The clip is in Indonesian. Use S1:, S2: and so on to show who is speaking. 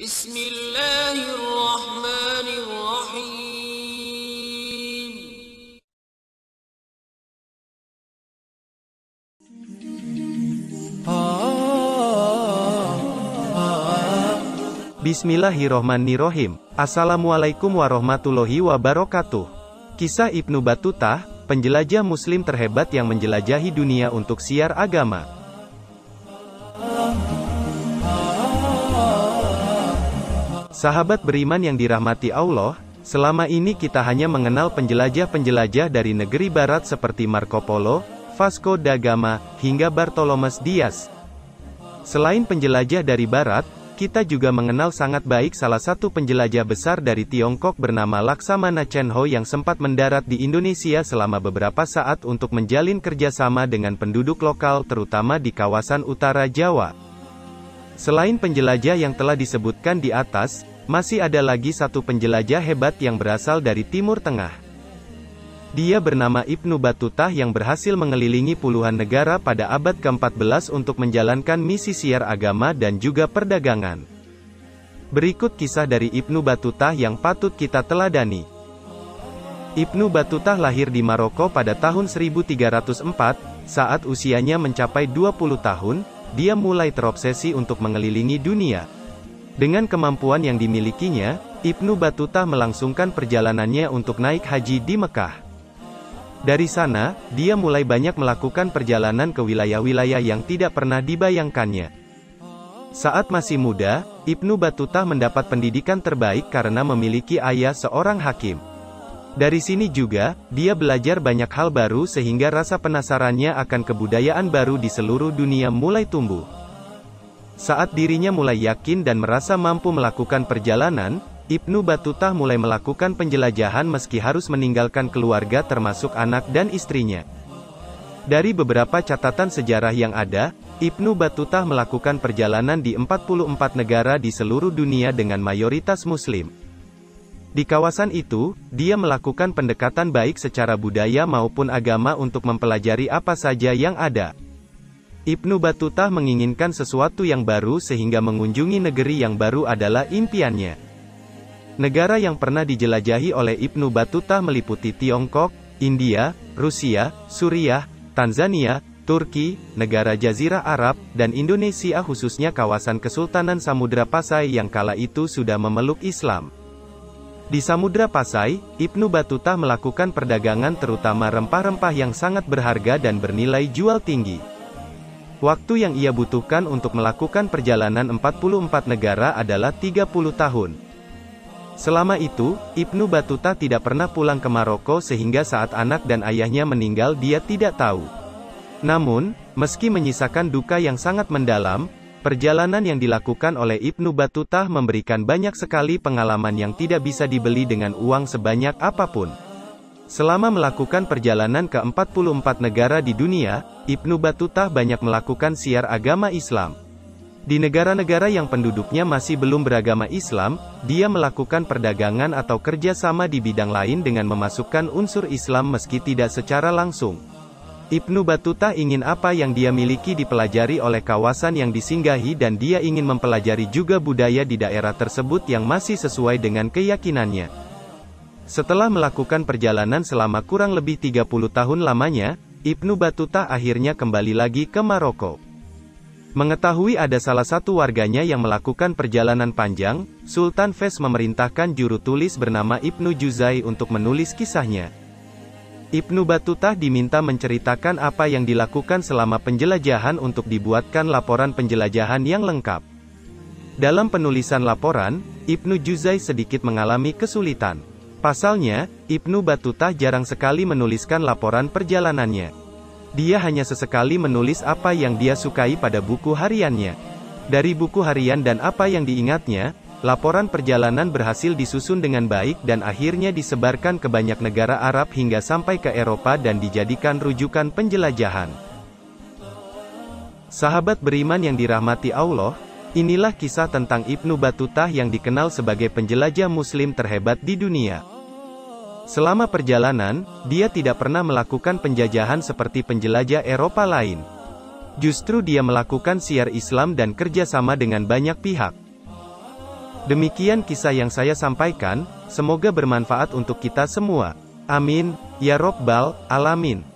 S1: Bismillahirrahmanirrahim.
S2: Bismillahirrohmanirrohim. Assalamualaikum warahmatullahi wabarakatuh. Kisah Ibnu Battutah, penjelajah muslim terhebat yang menjelajahi dunia untuk syiar agama. Sahabat beriman yang dirahmati Allah, selama ini kita hanya mengenal penjelajah-penjelajah dari negeri barat seperti Marco Polo, Vasco da Gama, hingga Bartolomé Dias. Selain penjelajah dari barat, kita juga mengenal sangat baik salah satu penjelajah besar dari Tiongkok bernama Laksamana Chen Ho yang sempat mendarat di Indonesia selama beberapa saat untuk menjalin kerjasama dengan penduduk lokal terutama di kawasan utara Jawa. Selain penjelajah yang telah disebutkan di atas, masih ada lagi satu penjelajah hebat yang berasal dari Timur Tengah. Dia bernama Ibnu Battutah yang berhasil mengelilingi puluhan negara pada abad ke-14 untuk menjalankan misi syiar agama dan juga perdagangan. Berikut kisah dari Ibnu Battutah yang patut kita teladani. Ibnu Battutah lahir di Maroko pada tahun 1304, saat usianya mencapai 20 tahun, dia mulai terobsesi untuk mengelilingi dunia. Dengan kemampuan yang dimilikinya, Ibnu Battutah melangsungkan perjalanannya untuk naik haji di Mekah. Dari sana, dia mulai banyak melakukan perjalanan ke wilayah-wilayah yang tidak pernah dibayangkannya. Saat masih muda, Ibnu Battutah mendapat pendidikan terbaik karena memiliki ayah seorang hakim. Dari sini juga, dia belajar banyak hal baru sehingga rasa penasarannya akan kebudayaan baru di seluruh dunia mulai tumbuh. Saat dirinya mulai yakin dan merasa mampu melakukan perjalanan, Ibnu Battutah mulai melakukan penjelajahan meski harus meninggalkan keluarga termasuk anak dan istrinya. Dari beberapa catatan sejarah yang ada, Ibnu Battutah melakukan perjalanan di 44 negara di seluruh dunia dengan mayoritas muslim. Di kawasan itu, dia melakukan pendekatan baik secara budaya maupun agama untuk mempelajari apa saja yang ada. Ibnu Battutah menginginkan sesuatu yang baru sehingga mengunjungi negeri yang baru adalah impiannya. Negara yang pernah dijelajahi oleh Ibnu Battutah meliputi Tiongkok, India, Rusia, Suriah, Tanzania, Turki, negara Jazirah Arab, dan Indonesia khususnya kawasan Kesultanan Samudra Pasai yang kala itu sudah memeluk Islam. Di Samudra Pasai, Ibnu Battutah melakukan perdagangan terutama rempah-rempah yang sangat berharga dan bernilai jual tinggi. Waktu yang ia butuhkan untuk melakukan perjalanan 44 negara adalah 30 tahun. Selama itu, Ibnu Battutah tidak pernah pulang ke Maroko sehingga saat anak dan ayahnya meninggal dia tidak tahu. Namun, meski menyisakan duka yang sangat mendalam, perjalanan yang dilakukan oleh Ibnu Battutah memberikan banyak sekali pengalaman yang tidak bisa dibeli dengan uang sebanyak apapun. Selama melakukan perjalanan ke 44 negara di dunia, Ibnu Battutah banyak melakukan syiar agama Islam. Di negara-negara yang penduduknya masih belum beragama Islam, dia melakukan perdagangan atau kerjasama di bidang lain dengan memasukkan unsur Islam meski tidak secara langsung. Ibnu Battutah ingin apa yang dia miliki dipelajari oleh kawasan yang disinggahi dan dia ingin mempelajari juga budaya di daerah tersebut yang masih sesuai dengan keyakinannya. Setelah melakukan perjalanan selama kurang lebih 30 tahun lamanya, Ibnu Battutah akhirnya kembali lagi ke Maroko. Mengetahui ada salah satu warganya yang melakukan perjalanan panjang, Sultan Fez memerintahkan juru tulis bernama Ibnu Juzai untuk menulis kisahnya. Ibnu Battutah diminta menceritakan apa yang dilakukan selama penjelajahan untuk dibuatkan laporan penjelajahan yang lengkap. Dalam penulisan laporan, Ibnu Juzai sedikit mengalami kesulitan. Pasalnya, Ibnu Battutah jarang sekali menuliskan laporan perjalanannya. Dia hanya sesekali menulis apa yang dia sukai pada buku hariannya. Dari buku harian dan apa yang diingatnya, laporan perjalanan berhasil disusun dengan baik dan akhirnya disebarkan ke banyak negara Arab hingga sampai ke Eropa dan dijadikan rujukan penjelajahan. Sahabat beriman yang dirahmati Allah, inilah kisah tentang Ibnu Battutah yang dikenal sebagai penjelajah muslim terhebat di dunia. Selama perjalanan, dia tidak pernah melakukan penjajahan seperti penjelajah Eropa lain. Justru dia melakukan syiar Islam dan kerjasama dengan banyak pihak. Demikian kisah yang saya sampaikan, semoga bermanfaat untuk kita semua. Amin, ya Robbal Alamin.